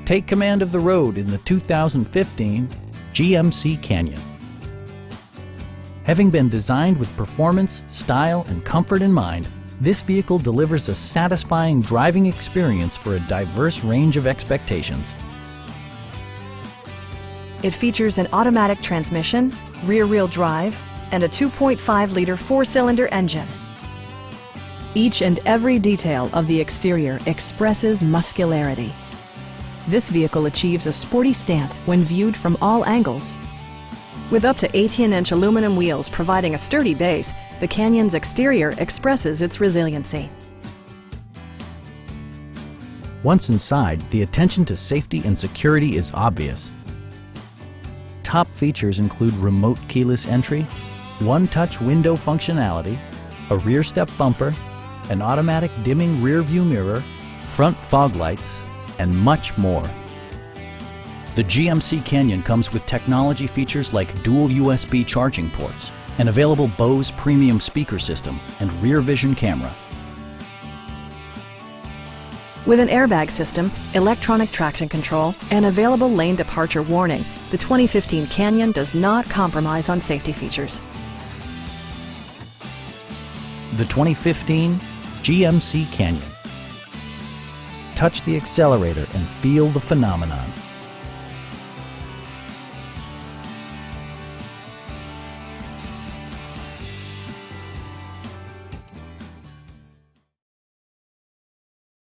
Take command of the road in the 2015 GMC Canyon. Having been designed with performance, style, and comfort in mind, this vehicle delivers a satisfying driving experience for a diverse range of expectations. It features an automatic transmission, rear-wheel drive, and a 2.5-liter four-cylinder engine. Each and every detail of the exterior expresses muscularity. This vehicle achieves a sporty stance when viewed from all angles. With up to 18-inch aluminum wheels providing a sturdy base, the Canyon's exterior expresses its resiliency. Once inside, the attention to safety and security is obvious. Top features include remote keyless entry, one-touch window functionality, a rear step bumper, an automatic dimming rear view mirror, front fog lights, and much more. The GMC Canyon comes with technology features like dual USB charging ports, an available Bose premium speaker system, and rear vision camera. With an airbag system, electronic traction control, and available lane departure warning, the 2015 Canyon does not compromise on safety features. The 2015 GMC Canyon. Touch the accelerator and feel the phenomenon.